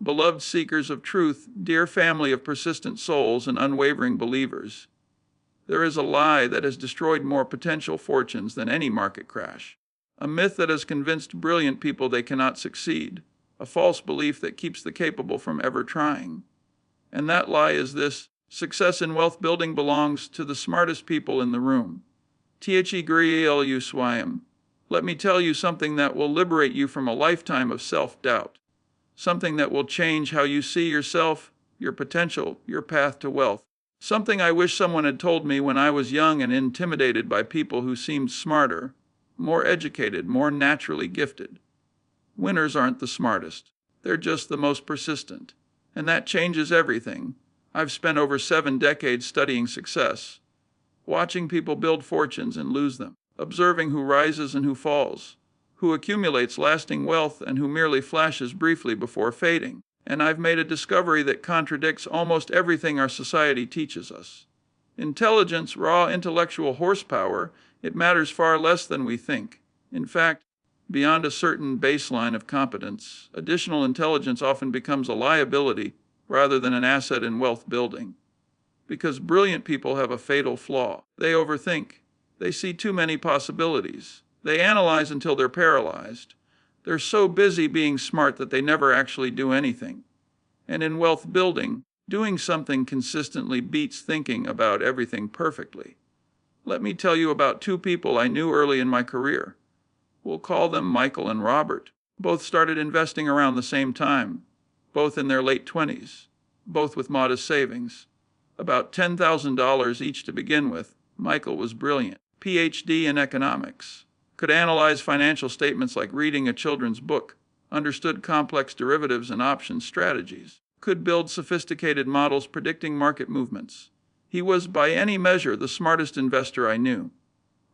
Beloved seekers of truth, dear family of persistent souls and unwavering believers, there is a lie that has destroyed more potential fortunes than any market crash. A myth that has convinced brilliant people they cannot succeed. A false belief that keeps the capable from ever trying. And that lie is this: success in wealth building belongs to the smartest people in the room. THEGRELU. Let me tell you something that will liberate you from a lifetime of self-doubt. Something that will change how you see yourself, your potential, your path to wealth. Something I wish someone had told me when I was young and intimidated by people who seemed smarter, more educated, more naturally gifted. Winners aren't the smartest. They're just the most persistent. And that changes everything. I've spent over 7 decades studying success, watching people build fortunes and lose them, observing who rises and who falls, who accumulates lasting wealth and who merely flashes briefly before fading. And I've made a discovery that contradicts almost everything our society teaches us. Intelligence, raw intellectual horsepower, it matters far less than we think. In fact, beyond a certain baseline of competence, additional intelligence often becomes a liability rather than an asset in wealth building. Because brilliant people have a fatal flaw. They overthink. They see too many possibilities. They analyze until they're paralyzed. They're so busy being smart that they never actually do anything. And in wealth building, doing something consistently beats thinking about everything perfectly. Let me tell you about 2 people I knew early in my career. We'll call them Michael and Robert. Both started investing around the same time, both in their late 20s, both with modest savings. About $10,000 each to begin with. Michael was brilliant, PhD in economics. Could analyze financial statements like reading a children's book, understood complex derivatives and option strategies, could build sophisticated models predicting market movements. He was, by any measure, the smartest investor I knew.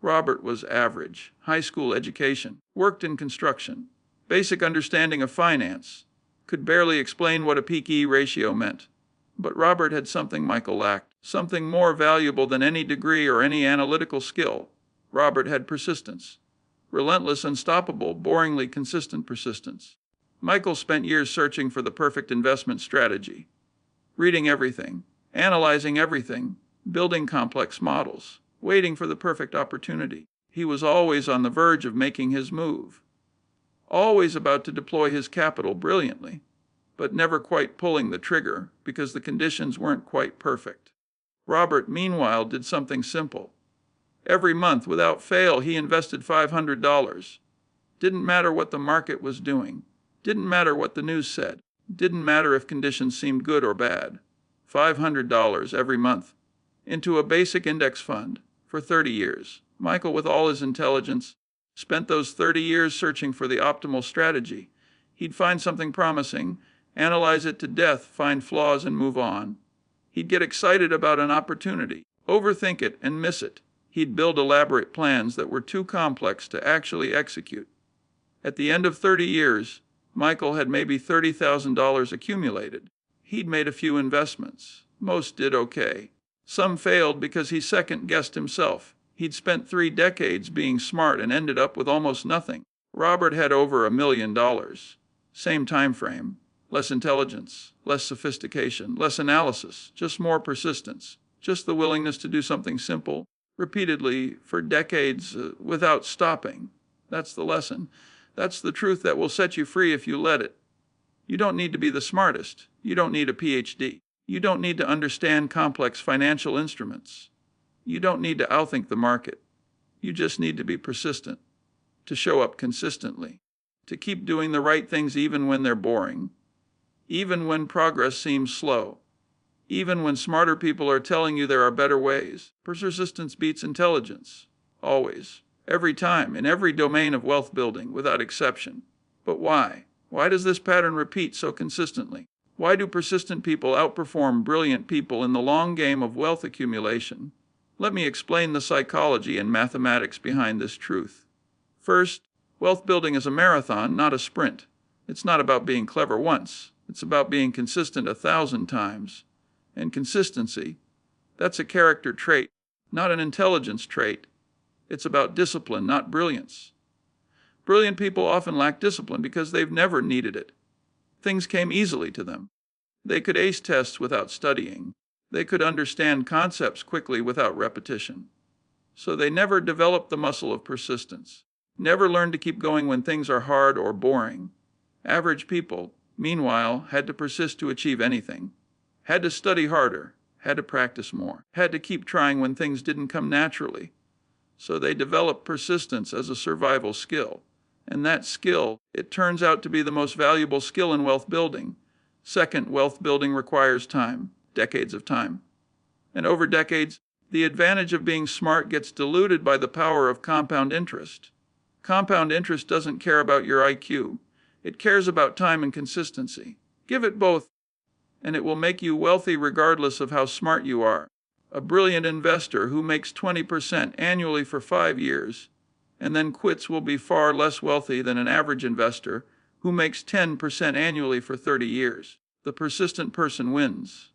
Robert was average, high school education, worked in construction, basic understanding of finance, could barely explain what a peak-E ratio meant. But Robert had something Michael lacked, something more valuable than any degree or any analytical skill. Robert had persistence. Relentless, unstoppable, boringly consistent persistence. Michael spent years searching for the perfect investment strategy, reading everything, analyzing everything, building complex models, waiting for the perfect opportunity. He was always on the verge of making his move, always about to deploy his capital brilliantly, but never quite pulling the trigger because the conditions weren't quite perfect. Robert, meanwhile, did something simple. Every month, without fail, he invested $500. Didn't matter what the market was doing. Didn't matter what the news said. Didn't matter if conditions seemed good or bad. $500 every month into a basic index fund for 30 years. Michael, with all his intelligence, spent those 30 years searching for the optimal strategy. He'd find something promising, analyze it to death, find flaws, and move on. He'd get excited about an opportunity, overthink it, and miss it. He'd build elaborate plans that were too complex to actually execute. At the end of 30 years, Michael had maybe $30,000 accumulated. He'd made a few investments. Most did okay. Some failed because he second-guessed himself. He'd spent 3 decades being smart and ended up with almost nothing. Robert had over $1 million. Same time frame. Less intelligence, less sophistication, less analysis, just more persistence, just the willingness to do something simple, repeatedly, for decades, without stopping. That's the lesson. That's the truth that will set you free if you let it. You don't need to be the smartest. You don't need a PhD. You don't need to understand complex financial instruments. You don't need to outthink the market. You just need to be persistent, to show up consistently, to keep doing the right things even when they're boring, even when progress seems slow. Even when smarter people are telling you there are better ways. Persistence beats intelligence. Always. Every time. In every domain of wealth building, without exception. But why? Why does this pattern repeat so consistently? Why do persistent people outperform brilliant people in the long game of wealth accumulation? Let me explain the psychology and mathematics behind this truth. First, wealth building is a marathon, not a sprint. It's not about being clever once. It's about being consistent 1,000 times. And consistency, that's a character trait, not an intelligence trait. It's about discipline, not brilliance. Brilliant people often lack discipline because they've never needed it. Things came easily to them. They could ace tests without studying. They could understand concepts quickly without repetition. So they never developed the muscle of persistence, never learned to keep going when things are hard or boring. Average people, meanwhile, had to persist to achieve anything, had to study harder, had to practice more, had to keep trying when things didn't come naturally. So they developed persistence as a survival skill. And that skill, it turns out to be the most valuable skill in wealth building. Second, wealth building requires time, decades of time. And over decades, the advantage of being smart gets diluted by the power of compound interest. Compound interest doesn't care about your IQ. It cares about time and consistency. Give it both, and it will make you wealthy regardless of how smart you are. A brilliant investor who makes 20% annually for 5 years and then quits will be far less wealthy than an average investor who makes 10% annually for 30 years. The persistent person wins,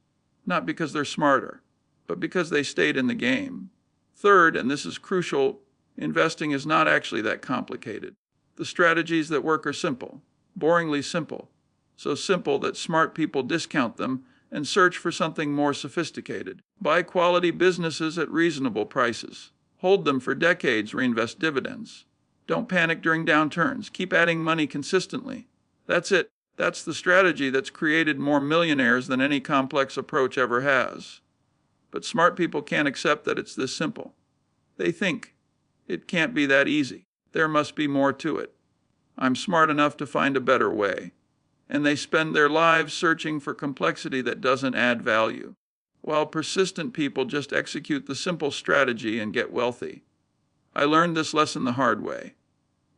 not because they're smarter, but because they stayed in the game. Third, and this is crucial, investing is not actually that complicated. The strategies that work are simple, boringly simple, so simple that smart people discount them and search for something more sophisticated. Buy quality businesses at reasonable prices. Hold them for decades, reinvest dividends. Don't panic during downturns. Keep adding money consistently. That's it. That's the strategy that's created more millionaires than any complex approach ever has. But smart people can't accept that it's this simple. They think it can't be that easy. There must be more to it. I'm smart enough to find a better way. And they spend their lives searching for complexity that doesn't add value, while persistent people just execute the simple strategy and get wealthy. I learned this lesson the hard way.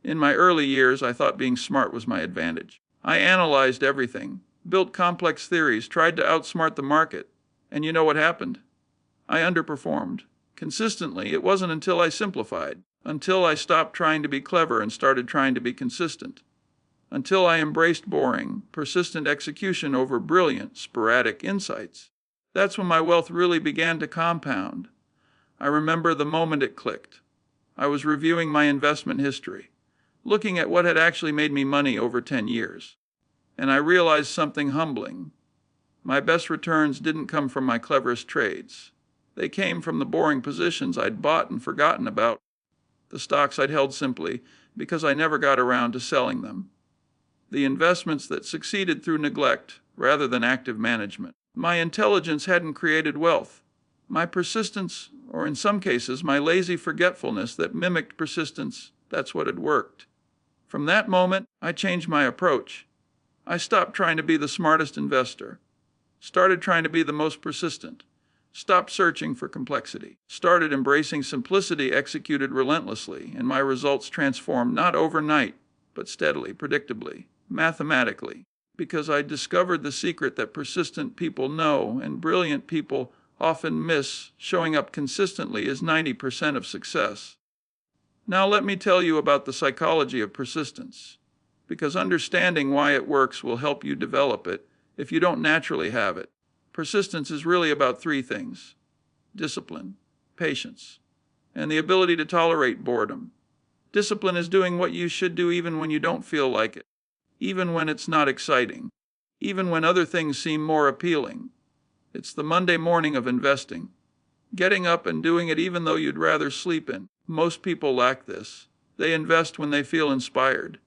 In my early years, I thought being smart was my advantage. I analyzed everything, built complex theories, tried to outsmart the market. And you know what happened? I underperformed. Consistently, it wasn't until I simplified, until I stopped trying to be clever and started trying to be consistent, until I embraced boring, persistent execution over brilliant, sporadic insights. That's when my wealth really began to compound. I remember the moment it clicked. I was reviewing my investment history, looking at what had actually made me money over 10 years. And I realized something humbling. My best returns didn't come from my cleverest trades. They came from the boring positions I'd bought and forgotten about, the stocks I'd held simply because I never got around to selling them, the investments that succeeded through neglect rather than active management. My intelligence hadn't created wealth. My persistence, or in some cases, my lazy forgetfulness that mimicked persistence, that's what had worked. From that moment, I changed my approach. I stopped trying to be the smartest investor, started trying to be the most persistent, stopped searching for complexity, started embracing simplicity executed relentlessly, and my results transformed not overnight, but steadily, predictably, mathematically, because I discovered the secret that persistent people know and brilliant people often miss. Showing up consistently is 90% of success. Now let me tell you about the psychology of persistence, because understanding why it works will help you develop it if you don't naturally have it. Persistence is really about 3 things: discipline, patience, and the ability to tolerate boredom. Discipline is doing what you should do even when you don't feel like it, even when it's not exciting, even when other things seem more appealing. It's the Monday morning of investing. Getting up and doing it even though you'd rather sleep in. Most people lack this. They invest when they feel inspired,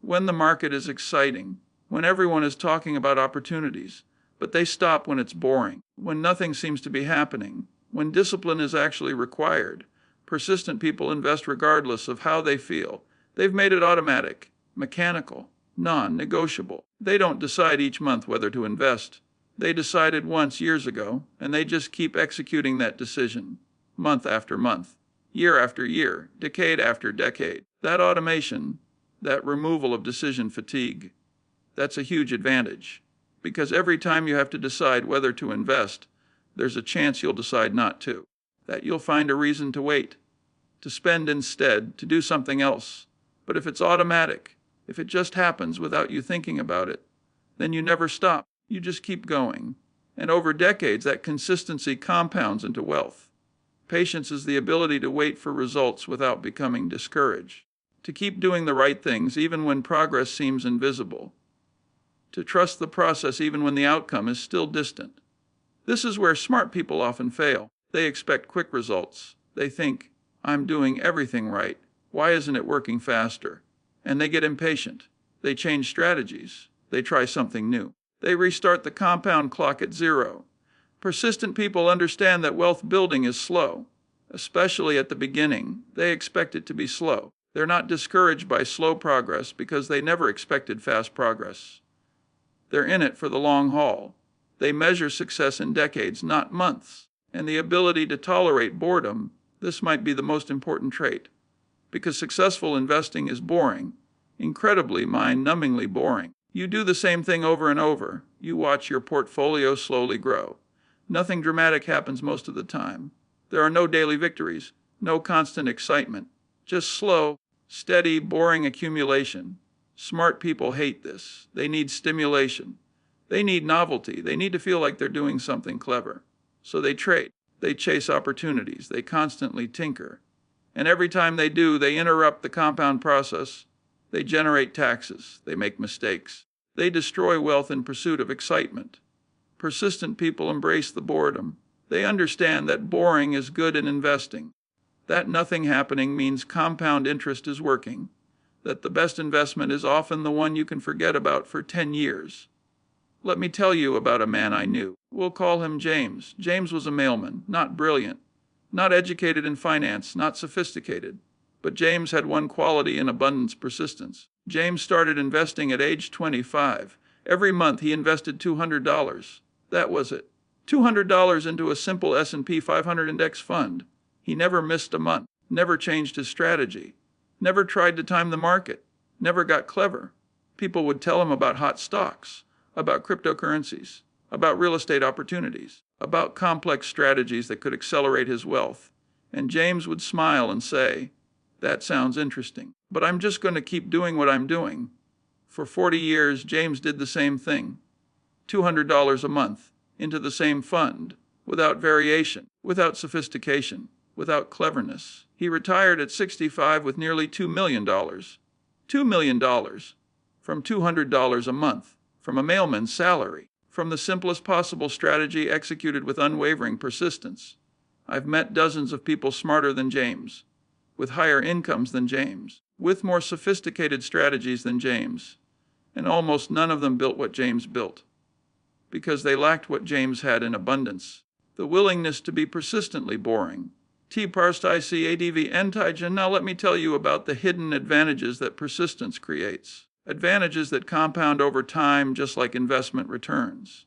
when the market is exciting, when everyone is talking about opportunities, but they stop when it's boring, when nothing seems to be happening, when discipline is actually required. Persistent people invest regardless of how they feel. They've made it automatic, mechanical, non-negotiable. They don't decide each month whether to invest. They decided once years ago, and they just keep executing that decision, month after month, year after year, decade after decade. That automation, that removal of decision fatigue, that's a huge advantage, because every time you have to decide whether to invest, there's a chance you'll decide not to, that you'll find a reason to wait, to spend instead, to do something else. But if it's automatic, if it just happens without you thinking about it, then you never stop. You just keep going. And over decades, that consistency compounds into wealth. Patience is the ability to wait for results without becoming discouraged, to keep doing the right things even when progress seems invisible. to trust the process even when the outcome is still distant. This is where smart people often fail. They expect quick results. They think, I'm doing everything right. Why isn't it working faster? And they get impatient. They change strategies. They try something new. They restart the compound clock at zero. Persistent people understand that wealth building is slow, especially at the beginning. They expect it to be slow. They're not discouraged by slow progress because they never expected fast progress. They're in it for the long haul. They measure success in decades, not months. And the ability to tolerate boredom, this might be the most important trait. Because successful investing is boring, incredibly mind-numbingly boring. You do the same thing over and over. You watch your portfolio slowly grow. Nothing dramatic happens most of the time. There are no daily victories, no constant excitement. Just slow, steady, boring accumulation. Smart people hate this. They need stimulation. They need novelty. They need to feel like they're doing something clever. So they trade. They chase opportunities. They constantly tinker. And every time they do, they interrupt the compound process. They generate taxes. They make mistakes. They destroy wealth in pursuit of excitement. Persistent people embrace the boredom. They understand that boring is good in investing. That nothing happening means compound interest is working. That the best investment is often the one you can forget about for 10 years. Let me tell you about a man I knew. We'll call him James. James was a mailman, not brilliant, not educated in finance, not sophisticated. But James had one quality in abundance: persistence. James started investing at age 25. Every month he invested $200. That was it. $200 into a simple S&P 500 index fund. He never missed a month, never changed his strategy, never tried to time the market, never got clever. People would tell him about hot stocks, about cryptocurrencies, about real estate opportunities, about complex strategies that could accelerate his wealth. And James would smile and say, that sounds interesting, but I'm just going to keep doing what I'm doing. For 40 years, James did the same thing. $200 a month into the same fund, without variation, without sophistication, without cleverness. He retired at 65 with nearly $2 million. $2 million from $200 a month, from a mailman's salary, from the simplest possible strategy executed with unwavering persistence. I've met dozens of people smarter than James, with higher incomes than James, with more sophisticated strategies than James, and almost none of them built what James built, because they lacked what James had in abundance: the willingness to be persistently boring. T parsed ICADV antigen. Now let me tell you about the hidden advantages that persistence creates. Advantages that compound over time, just like investment returns.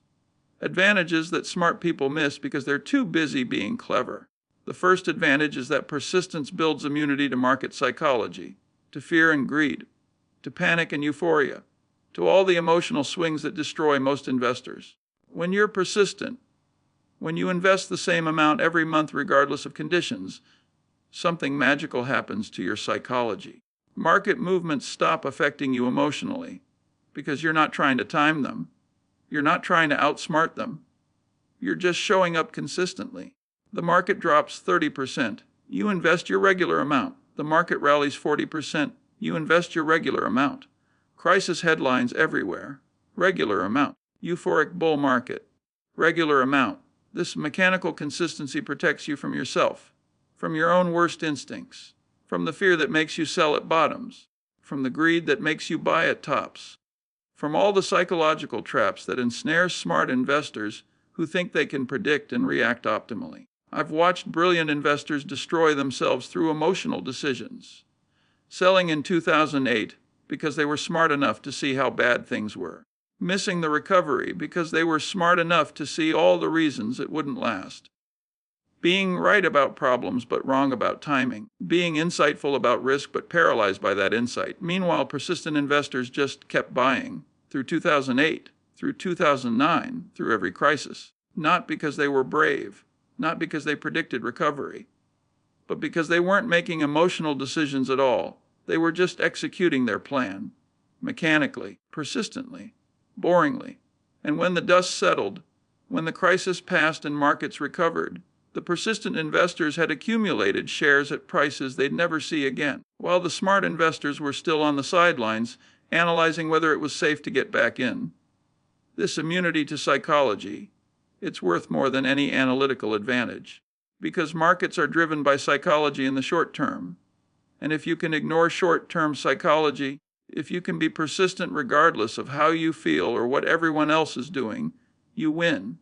Advantages that smart people miss because they're too busy being clever. The first advantage is that persistence builds immunity to market psychology, to fear and greed, to panic and euphoria, to all the emotional swings that destroy most investors. When you're persistent, when you invest the same amount every month regardless of conditions, something magical happens to your psychology. Market movements stop affecting you emotionally because you're not trying to time them. You're not trying to outsmart them. You're just showing up consistently. The market drops 30%. You invest your regular amount. The market rallies 40%. You invest your regular amount. Crisis headlines everywhere. Regular amount. Euphoric bull market. Regular amount. This mechanical consistency protects you from yourself, from your own worst instincts, from the fear that makes you sell at bottoms, from the greed that makes you buy at tops, from all the psychological traps that ensnare smart investors who think they can predict and react optimally. I've watched brilliant investors destroy themselves through emotional decisions, selling in 2008 because they were smart enough to see how bad things were, missing the recovery because they were smart enough to see all the reasons it wouldn't last, being right about problems but wrong about timing, being insightful about risk but paralyzed by that insight. Meanwhile, persistent investors just kept buying through 2008, through 2009, through every crisis, not because they were brave, not because they predicted recovery, but because they weren't making emotional decisions at all. They were just executing their plan, mechanically, persistently, boringly. And when the dust settled, when the crisis passed and markets recovered, the persistent investors had accumulated shares at prices they'd never see again, while the smart investors were still on the sidelines, analyzing whether it was safe to get back in. This immunity to psychology, it's worth more than any analytical advantage, because markets are driven by psychology in the short term. And if you can ignore short-term psychology, if you can be persistent regardless of how you feel or what everyone else is doing, you win.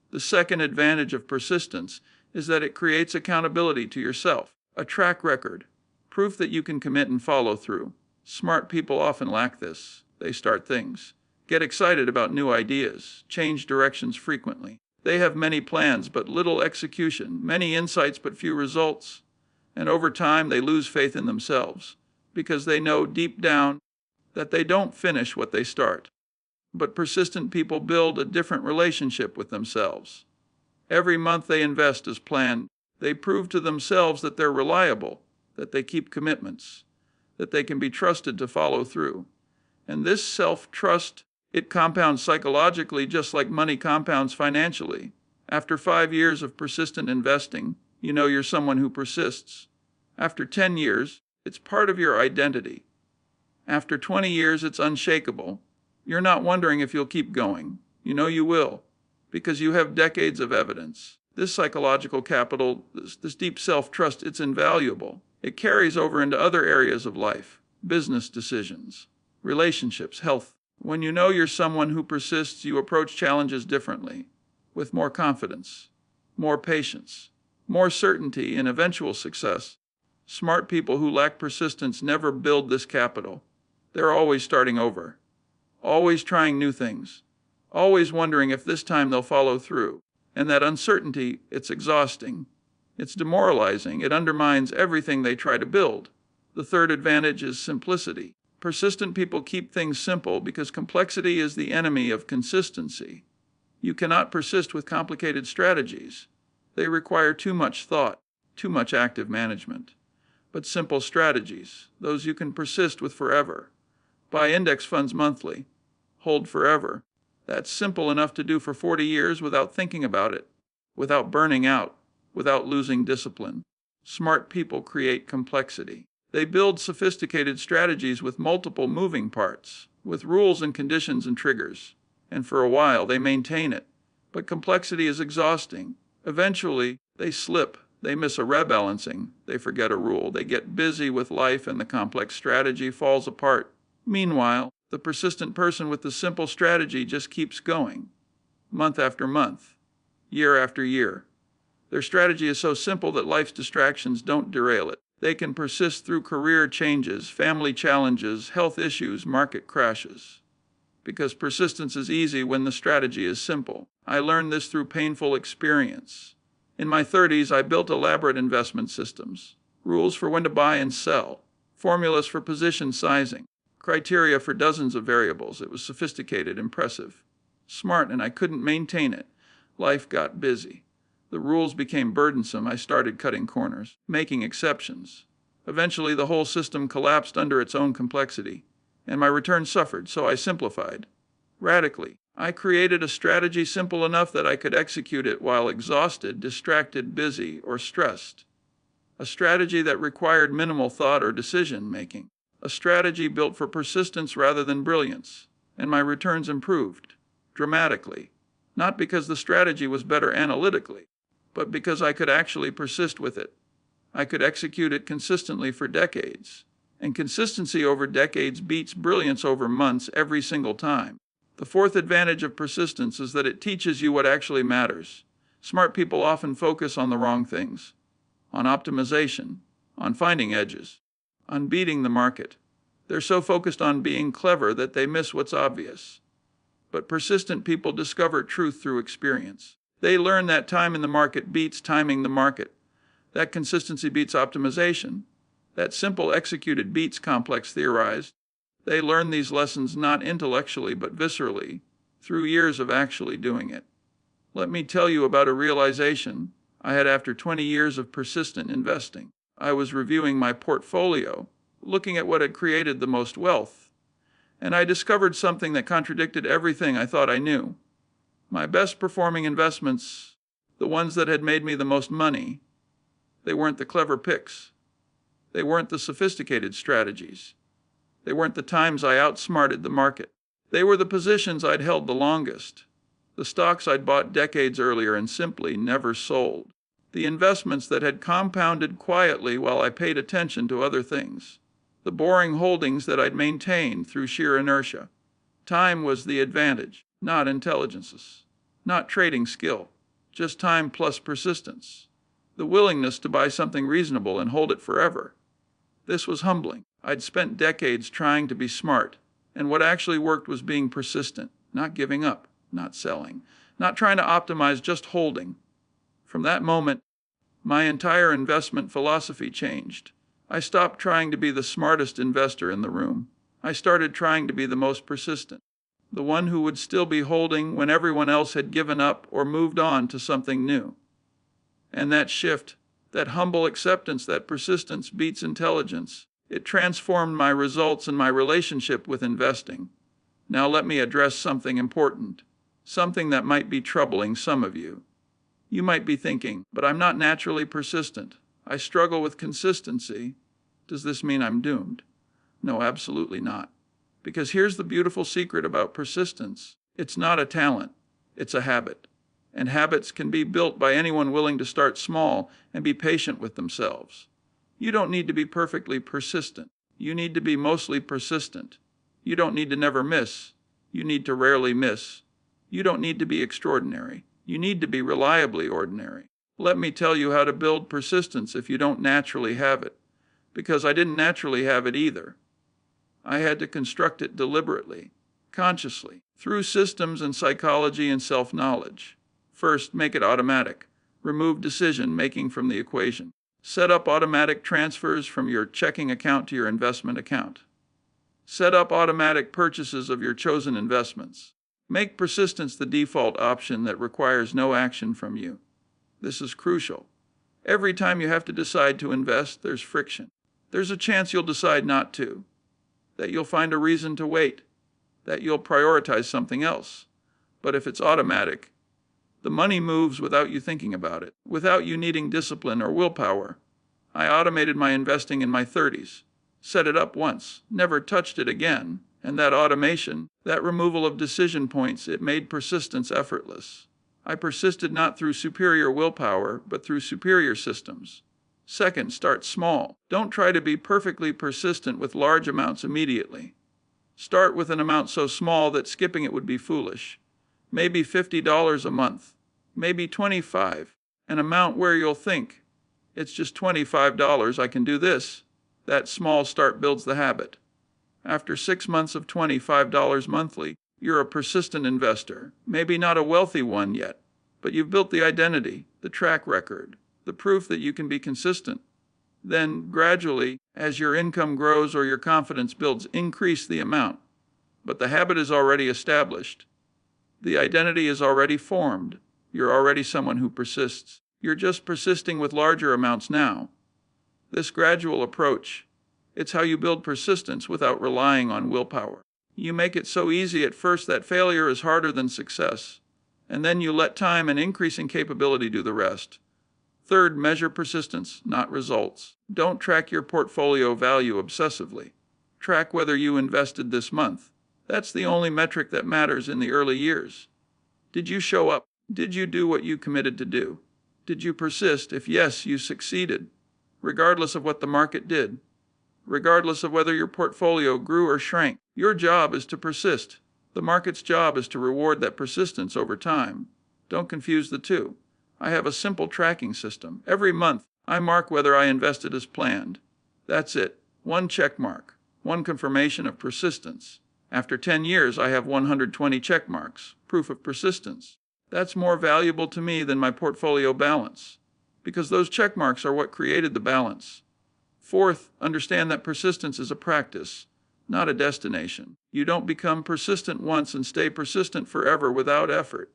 The second advantage of persistence is that it creates accountability to yourself, a track record, proof that you can commit and follow through. Smart people often lack this. They start things, get excited about new ideas, change directions frequently. They have many plans but little execution, many insights but few results. And over time, they lose faith in themselves because they know deep down that they don't finish what they start. But persistent people build a different relationship with themselves. Every month they invest as planned. They prove to themselves that they're reliable, that they keep commitments, that they can be trusted to follow through. And this self-trust, it compounds psychologically just like money compounds financially. After 5 years of persistent investing, you know you're someone who persists. After 10 years, it's part of your identity. After 20 years, it's unshakable. You're not wondering if you'll keep going. You know you will, because you have decades of evidence. This psychological capital, this deep self-trust, it's invaluable. It carries over into other areas of life, business decisions, relationships, health. When you know you're someone who persists, you approach challenges differently, with more confidence, more patience, more certainty in eventual success. Smart people who lack persistence never build this capital. They're always starting over, always trying new things, always wondering if this time they'll follow through. And that uncertainty, it's exhausting. It's demoralizing. It undermines everything they try to build. The third advantage is simplicity. Persistent people keep things simple because complexity is the enemy of consistency. You cannot persist with complicated strategies. They require too much thought, too much active management. But simple strategies, those you can persist with forever. Buy index funds monthly. Hold forever. That's simple enough to do for 40 years without thinking about it, without burning out, without losing discipline. Smart people create complexity. They build sophisticated strategies with multiple moving parts, with rules and conditions and triggers. And for a while, they maintain it. But complexity is exhausting. Eventually, they slip. They miss a rebalancing. They forget a rule. They get busy with life and the complex strategy falls apart. Meanwhile, the persistent person with the simple strategy just keeps going, month after month, year after year. Their strategy is so simple that life's distractions don't derail it. They can persist through career changes, family challenges, health issues, market crashes. Because persistence is easy when the strategy is simple. I learned this through painful experience. In my 30s, I built elaborate investment systems, rules for when to buy and sell, formulas for position sizing, criteria for dozens of variables. It was sophisticated, impressive, smart, and I couldn't maintain it. Life got busy. The rules became burdensome. I started cutting corners, making exceptions. Eventually, the whole system collapsed under its own complexity, and my return suffered, so I simplified. Radically. I created a strategy simple enough that I could execute it while exhausted, distracted, busy, or stressed. A strategy that required minimal thought or decision-making. A strategy built for persistence rather than brilliance. And my returns improved, dramatically. Not because the strategy was better analytically, but because I could actually persist with it. I could execute it consistently for decades. And consistency over decades beats brilliance over months every single time. The fourth advantage of persistence is that it teaches you what actually matters. Smart people often focus on the wrong things, on optimization, on finding edges, on beating the market. They're so focused on being clever that they miss what's obvious. But persistent people discover truth through experience. They learn that time in the market beats timing the market, that consistency beats optimization, that simple executed beats complex theorized. They learn these lessons not intellectually but viscerally, through years of actually doing it. Let me tell you about a realization I had after 20 years of persistent investing. I was reviewing my portfolio, looking at what had created the most wealth, and I discovered something that contradicted everything I thought I knew. My best performing investments, the ones that had made me the most money, they weren't the clever picks. They weren't the sophisticated strategies. They weren't the times I outsmarted the market. They were the positions I'd held the longest, the stocks I'd bought decades earlier and simply never sold, the investments that had compounded quietly while I paid attention to other things, the boring holdings that I'd maintained through sheer inertia. Time was the advantage, not intelligence, not trading skill, just time plus persistence, the willingness to buy something reasonable and hold it forever. This was humbling. I'd spent decades trying to be smart, and what actually worked was being persistent, not giving up, not selling, not trying to optimize, just holding. From that moment, my entire investment philosophy changed. I stopped trying to be the smartest investor in the room. I started trying to be the most persistent, the one who would still be holding when everyone else had given up or moved on to something new. And that shift, that humble acceptance that persistence beats intelligence, it transformed my results and my relationship with investing. Now let me address something important, something that might be troubling some of you. You might be thinking, but I'm not naturally persistent. I struggle with consistency. Does this mean I'm doomed? No, absolutely not. Because here's the beautiful secret about persistence. It's not a talent, it's a habit. And habits can be built by anyone willing to start small and be patient with themselves. You don't need to be perfectly persistent. You need to be mostly persistent. You don't need to never miss. You need to rarely miss. You don't need to be extraordinary. You need to be reliably ordinary. Let me tell you how to build persistence if you don't naturally have it. Because I didn't naturally have it either. I had to construct it deliberately, consciously, through systems and psychology and self-knowledge. First, make it automatic. Remove decision-making from the equation. Set up automatic transfers from your checking account to your investment account. Set up automatic purchases of your chosen investments. Make persistence the default option that requires no action from you. This is crucial. Every time you have to decide to invest, there's friction. There's a chance you'll decide not to, that you'll find a reason to wait, that you'll prioritize something else. But if it's automatic, the money moves without you thinking about it, without you needing discipline or willpower. I automated my investing in my 30s, set it up once, never touched it again, and that automation, that removal of decision points, it made persistence effortless. I persisted not through superior willpower, but through superior systems. Second, start small. Don't try to be perfectly persistent with large amounts immediately. Start with an amount so small that skipping it would be foolish. Maybe $50 a month, maybe $25, an amount where you'll think, it's just $25, I can do this. That small start builds the habit. After 6 months of $25 monthly, you're a persistent investor, maybe not a wealthy one yet, but you've built the identity, the track record, the proof that you can be consistent. Then, gradually, as your income grows or your confidence builds, increase the amount. But the habit is already established. The identity is already formed. You're already someone who persists. You're just persisting with larger amounts now. This gradual approach, it's how you build persistence without relying on willpower. You make it so easy at first that failure is harder than success. And then you let time and increasing capability do the rest. Third, measure persistence, not results. Don't track your portfolio value obsessively. Track whether you invested this month. That's the only metric that matters in the early years. Did you show up? Did you do what you committed to do? Did you persist? If yes, you succeeded, regardless of what the market did, regardless of whether your portfolio grew or shrank. Your job is to persist. The market's job is to reward that persistence over time. Don't confuse the two. I have a simple tracking system. Every month, I mark whether I invested as planned. That's it. One check mark, one confirmation of persistence. After 10 years, I have 120 check marks, proof of persistence. That's more valuable to me than my portfolio balance, because those check marks are what created the balance. Fourth, understand that persistence is a practice, not a destination. You don't become persistent once and stay persistent forever without effort.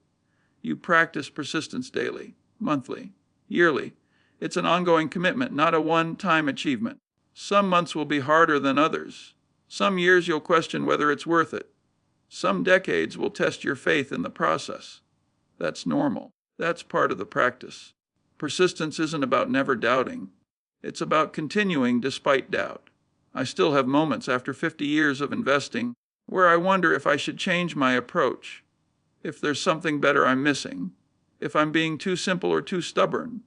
You practice persistence daily, monthly, yearly. It's an ongoing commitment, not a one-time achievement. Some months will be harder than others. Some years you'll question whether it's worth it. Some decades will test your faith in the process. That's normal. That's part of the practice. Persistence isn't about never doubting. It's about continuing despite doubt. I still have moments after 50 years of investing where I wonder if I should change my approach, if there's something better I'm missing, if I'm being too simple or too stubborn.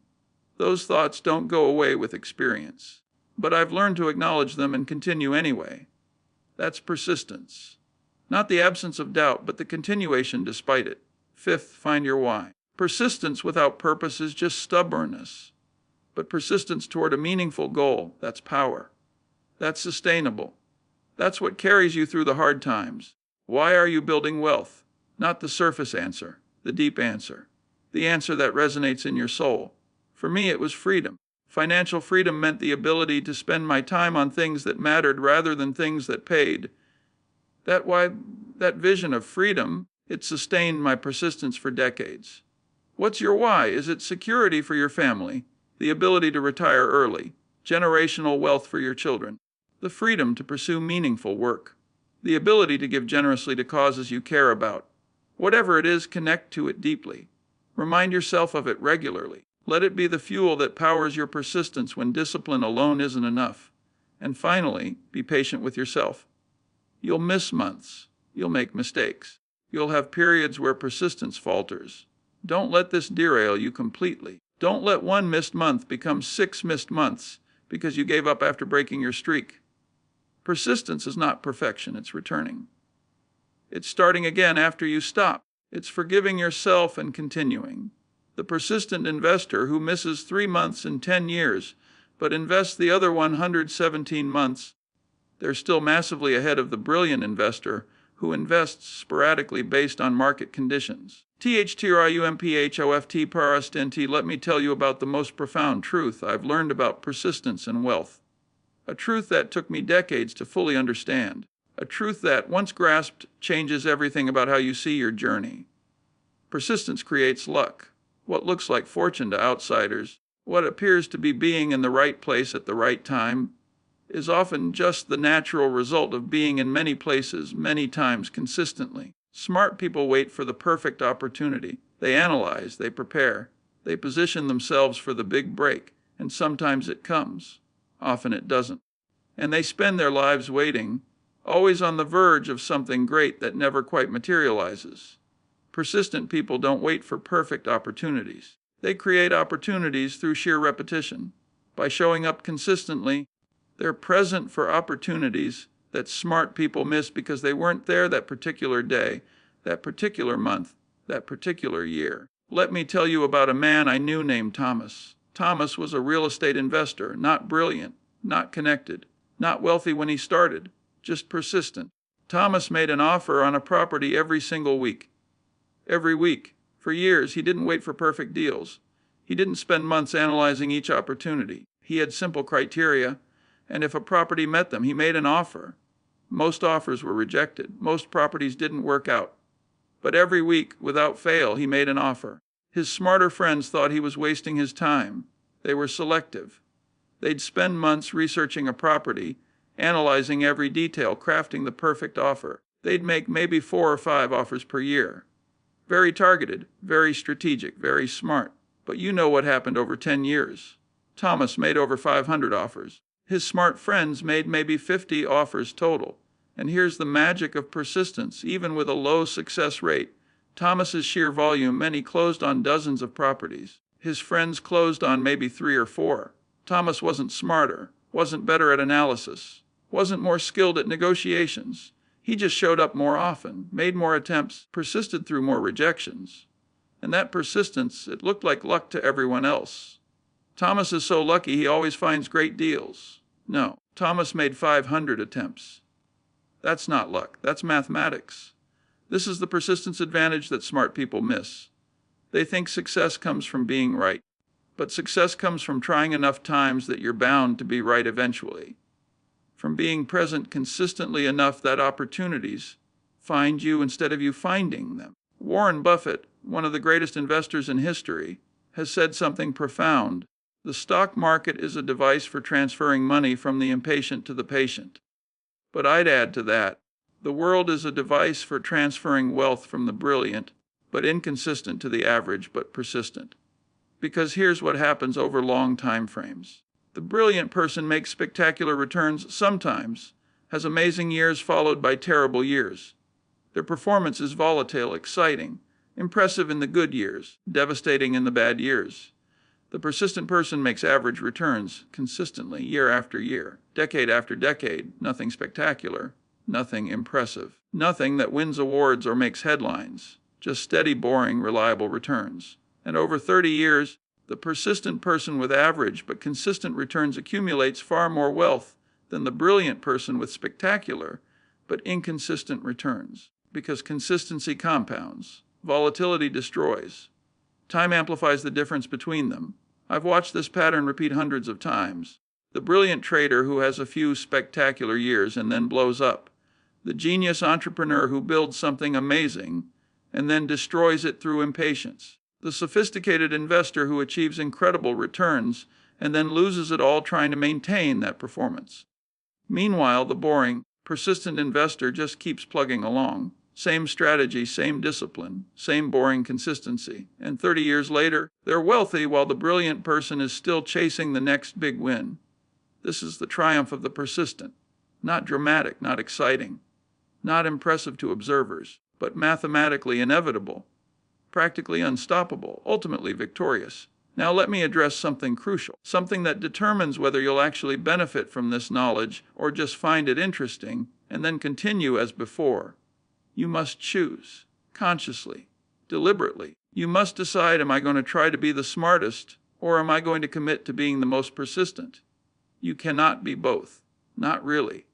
Those thoughts don't go away with experience, but I've learned to acknowledge them and continue anyway. That's persistence. Not the absence of doubt, but the continuation despite it. Fifth, find your why. Persistence without purpose is just stubbornness. But persistence toward a meaningful goal, that's power. That's sustainable. That's what carries you through the hard times. Why are you building wealth? Not the surface answer, the deep answer. The answer that resonates in your soul. For me, it was freedom. Financial freedom meant the ability to spend my time on things that mattered rather than things that paid. That vision of freedom, it sustained my persistence for decades. What's your why? Is it security for your family, the ability to retire early, generational wealth for your children, the freedom to pursue meaningful work, the ability to give generously to causes you care about? Whatever it is, connect to it deeply. Remind yourself of it regularly. Let it be the fuel that powers your persistence when discipline alone isn't enough. And finally, be patient with yourself. You'll miss months. You'll make mistakes. You'll have periods where persistence falters. Don't let this derail you completely. Don't let one missed month become 6 missed months because you gave up after breaking your streak. Persistence is not perfection, it's returning. It's starting again after you stop. It's forgiving yourself and continuing. The persistent investor who misses 3 months in 10 years, but invests the other 117 months, they're still massively ahead of the brilliant investor who invests sporadically based on market conditions. THTRIUMPHOFT. Let me tell you about the most profound truth I've learned about persistence and wealth. A truth that took me decades to fully understand. A truth that, once grasped, changes everything about how you see your journey. Persistence creates luck. What looks like fortune to outsiders, what appears to be being in the right place at the right time, is often just the natural result of being in many places, many times consistently. Smart people wait for the perfect opportunity. They analyze, they prepare, they position themselves for the big break, and sometimes it comes. Often it doesn't. And they spend their lives waiting, always on the verge of something great that never quite materializes. Persistent people don't wait for perfect opportunities. They create opportunities through sheer repetition. By showing up consistently, they're present for opportunities that smart people miss because they weren't there that particular day, that particular month, that particular year. Let me tell you about a man I knew named Thomas. Thomas was a real estate investor, not brilliant, not connected, not wealthy when he started, just persistent. Thomas made an offer on a property every single week. Every week. For years, he didn't wait for perfect deals. He didn't spend months analyzing each opportunity. He had simple criteria, and if a property met them, he made an offer. Most offers were rejected. Most properties didn't work out. But every week, without fail, he made an offer. His smarter friends thought he was wasting his time. They were selective. They'd spend months researching a property, analyzing every detail, crafting the perfect offer. They'd make maybe 4 or 5 offers per year. Very targeted, very strategic, very smart. But you know what happened over 10 years. Thomas made over 500 offers. His smart friends made maybe 50 offers total. And here's the magic of persistence. Even with a low success rate, Thomas's sheer volume meant he closed on dozens of properties. His friends closed on maybe 3 or 4. Thomas wasn't smarter, wasn't better at analysis, wasn't more skilled at negotiations. He just showed up more often, made more attempts, persisted through more rejections. And that persistence, it looked like luck to everyone else. Thomas is so lucky he always finds great deals. No, Thomas made 500 attempts. That's not luck, that's mathematics. This is the persistence advantage that smart people miss. They think success comes from being right, but success comes from trying enough times that you're bound to be right eventually. From being present consistently enough that opportunities find you instead of you finding them. Warren Buffett, one of the greatest investors in history, has said something profound. The stock market is a device for transferring money from the impatient to the patient. But I'd add to that, the world is a device for transferring wealth from the brilliant, but inconsistent to the average, but persistent. Because here's what happens over long time frames. The brilliant person makes spectacular returns sometimes, has amazing years followed by terrible years. Their performance is volatile, exciting, impressive in the good years, devastating in the bad years. The persistent person makes average returns consistently, year after year, decade after decade, nothing spectacular, nothing impressive, nothing that wins awards or makes headlines, just steady, boring, reliable returns. And over 30 years, the persistent person with average but consistent returns accumulates far more wealth than the brilliant person with spectacular but inconsistent returns. Because consistency compounds, volatility destroys. Time amplifies the difference between them. I've watched this pattern repeat hundreds of times. The brilliant trader who has a few spectacular years and then blows up. The genius entrepreneur who builds something amazing and then destroys it through impatience. The sophisticated investor who achieves incredible returns and then loses it all trying to maintain that performance. Meanwhile, the boring, persistent investor just keeps plugging along. Same strategy, same discipline, same boring consistency. And 30 years later, they're wealthy while the brilliant person is still chasing the next big win. This is the triumph of the persistent. Not dramatic, not exciting, not impressive to observers, but mathematically inevitable, practically unstoppable, ultimately victorious. Now let me address something crucial, something that determines whether you'll actually benefit from this knowledge or just find it interesting and then continue as before. You must choose, consciously, deliberately. You must decide, am I going to try to be the smartest, or am I going to commit to being the most persistent? You cannot be both. Not really.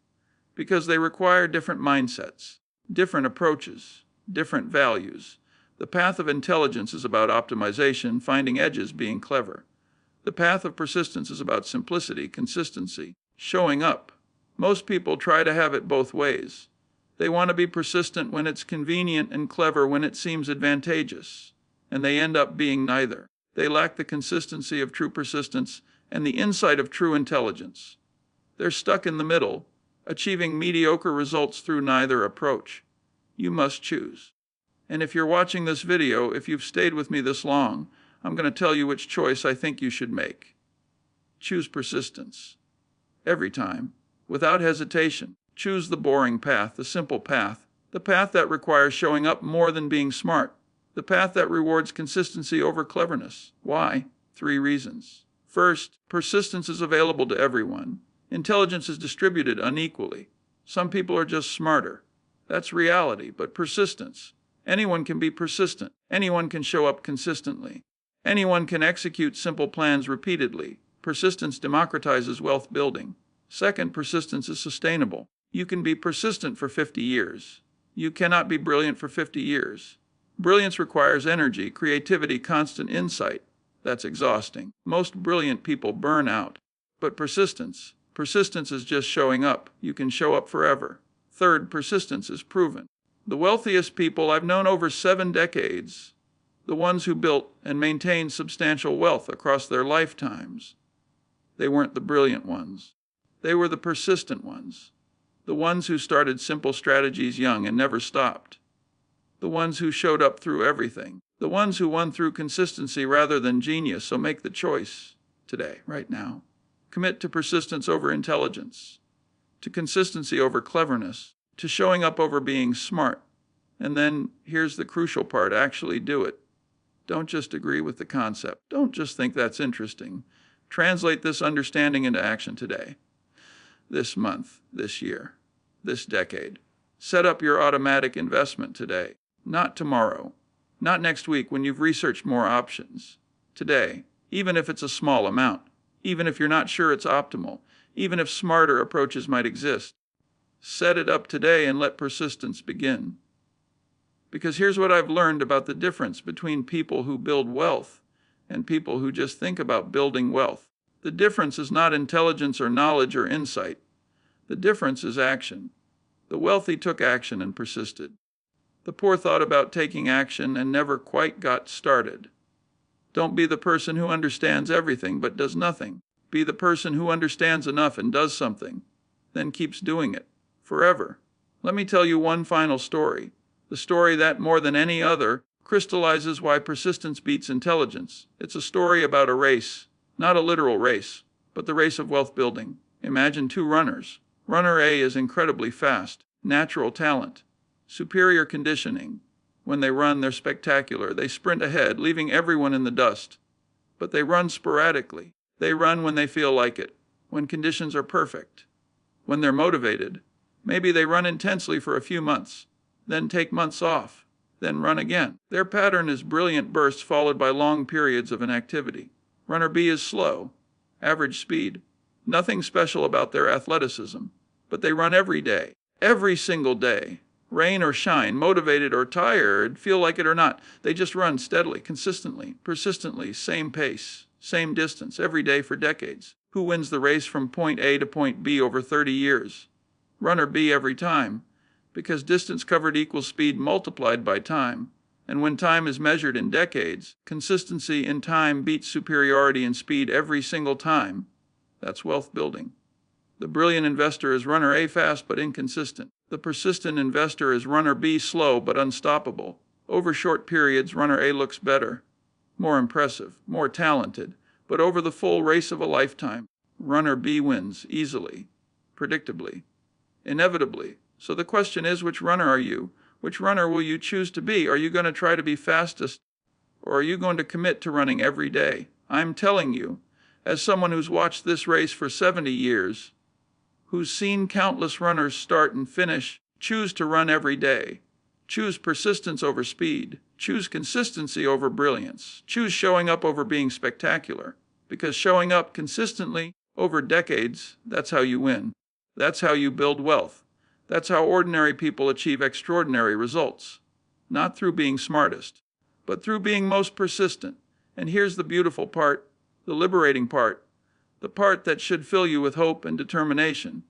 Because they require different mindsets, different approaches, different values. The path of intelligence is about optimization, finding edges, being clever. The path of persistence is about simplicity, consistency, showing up. Most people try to have it both ways. They want to be persistent when it's convenient and clever when it seems advantageous, and they end up being neither. They lack the consistency of true persistence and the insight of true intelligence. They're stuck in the middle, achieving mediocre results through neither approach. You must choose. And if you're watching this video, if you've stayed with me this long, I'm going to tell you which choice I think you should make. Choose persistence. Every time, without hesitation. Choose the boring path, the simple path, the path that requires showing up more than being smart, the path that rewards consistency over cleverness. Why? 3 reasons. First, persistence is available to everyone. Intelligence is distributed unequally. Some people are just smarter. That's reality, but persistence. Anyone can be persistent. Anyone can show up consistently. Anyone can execute simple plans repeatedly. Persistence democratizes wealth building. Second, persistence is sustainable. You can be persistent for 50 years. You cannot be brilliant for 50 years. Brilliance requires energy, creativity, constant insight. That's exhausting. Most brilliant people burn out. But persistence is just showing up. You can show up forever. Third, persistence is proven. The wealthiest people I've known over 7 decades, the ones who built and maintained substantial wealth across their lifetimes, they weren't the brilliant ones. They were the persistent ones. The ones who started simple strategies young and never stopped. The ones who showed up through everything. The ones who won through consistency rather than genius. So make the choice today, right now. Commit to persistence over intelligence, to consistency over cleverness, to showing up over being smart. And then here's the crucial part, actually do it. Don't just agree with the concept. Don't just think that's interesting. Translate this understanding into action today. This month, this year, this decade. Set up your automatic investment today, not tomorrow, not next week when you've researched more options. Today, even if it's a small amount, even if you're not sure it's optimal, even if smarter approaches might exist. Set it up today and let persistence begin. Because here's what I've learned about the difference between people who build wealth and people who just think about building wealth. The difference is not intelligence or knowledge or insight. The difference is action. The wealthy took action and persisted. The poor thought about taking action and never quite got started. Don't be the person who understands everything but does nothing. Be the person who understands enough and does something, then keeps doing it, forever. Let me tell you one final story. The story that, more than any other, crystallizes why persistence beats intelligence. It's a story about a race. Not a literal race, but the race of wealth building. Imagine 2 runners. Runner A is incredibly fast, natural talent, superior conditioning. When they run, they're spectacular. They sprint ahead, leaving everyone in the dust. But they run sporadically. They run when they feel like it, when conditions are perfect, when they're motivated. Maybe they run intensely for a few months, then take months off, then run again. Their pattern is brilliant bursts followed by long periods of inactivity. Runner B is slow, average speed. Nothing special about their athleticism, but they run every day, every single day. Rain or shine, motivated or tired, feel like it or not. They just run steadily, consistently, persistently, same pace, same distance, every day for decades. Who wins the race from point A to point B over 30 years? Runner B every time, because distance covered equals speed multiplied by time. And when time is measured in decades, consistency in time beats superiority in speed every single time. That's wealth building. The brilliant investor is runner A fast but inconsistent. The persistent investor is runner B slow but unstoppable. Over short periods, runner A looks better, more impressive, more talented. But over the full race of a lifetime, runner B wins easily, predictably, inevitably. So the question is, which runner are you? Which runner will you choose to be? Are you going to try to be fastest, or are you going to commit to running every day? I'm telling you, as someone who's watched this race for 70 years, who's seen countless runners start and finish, choose to run every day. Choose persistence over speed. Choose consistency over brilliance. Choose showing up over being spectacular. Because showing up consistently over decades, that's how you win. That's how you build wealth. That's how ordinary people achieve extraordinary results. Not through being smartest, but through being most persistent. And here's the beautiful part, the liberating part, the part that should fill you with hope and determination.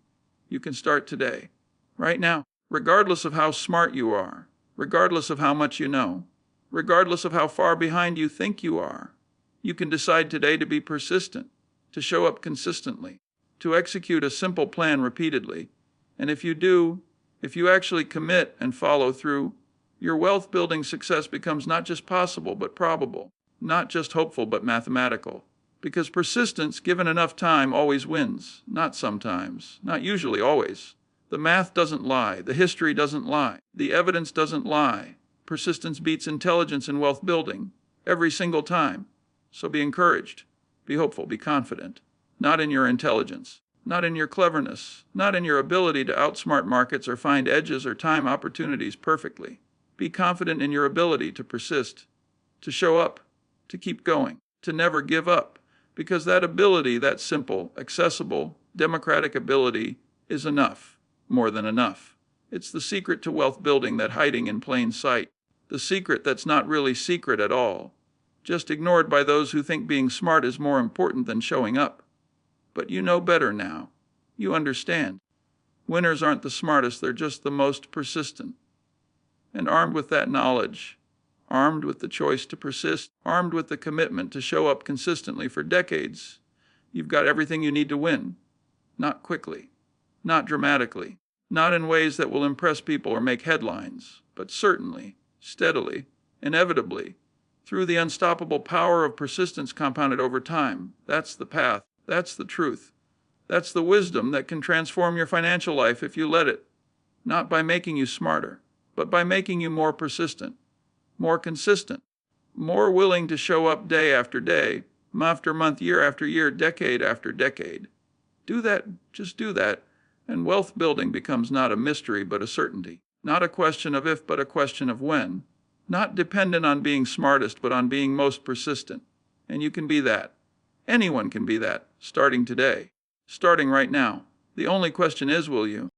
You can start today, right now, regardless of how smart you are, regardless of how much you know, regardless of how far behind you think you are. You can decide today to be persistent, to show up consistently, to execute a simple plan repeatedly. And if you do, if you actually commit and follow through, your wealth building success becomes not just possible but probable, not just hopeful but mathematical. Because persistence, given enough time, always wins. Not sometimes, not usually, always. The math doesn't lie. The history doesn't lie. The evidence doesn't lie. Persistence beats intelligence in wealth building every single time. So be encouraged, be hopeful, be confident. Not in your intelligence, not in your cleverness, not in your ability to outsmart markets or find edges or time opportunities perfectly. Be confident in your ability to persist, to show up, to keep going, to never give up. Because that ability, that simple, accessible, democratic ability, is enough, more than enough. It's the secret to wealth building that's hiding in plain sight. The secret that's not really secret at all, just ignored by those who think being smart is more important than showing up. But you know better now. You understand. Winners aren't the smartest, they're just the most persistent. And armed with that knowledge, armed with the choice to persist, armed with the commitment to show up consistently for decades, you've got everything you need to win. Not quickly, not dramatically, not in ways that will impress people or make headlines, but certainly, steadily, inevitably, through the unstoppable power of persistence compounded over time. That's the path. That's the truth. That's the wisdom that can transform your financial life if you let it. Not by making you smarter, but by making you more persistent, more consistent, more willing to show up day after day, month after month, year after year, decade after decade. Do that, just do that, and wealth building becomes not a mystery but a certainty. Not a question of if but a question of when. Not dependent on being smartest but on being most persistent. And you can be that. Anyone can be that, starting today, starting right now. The only question is, will you?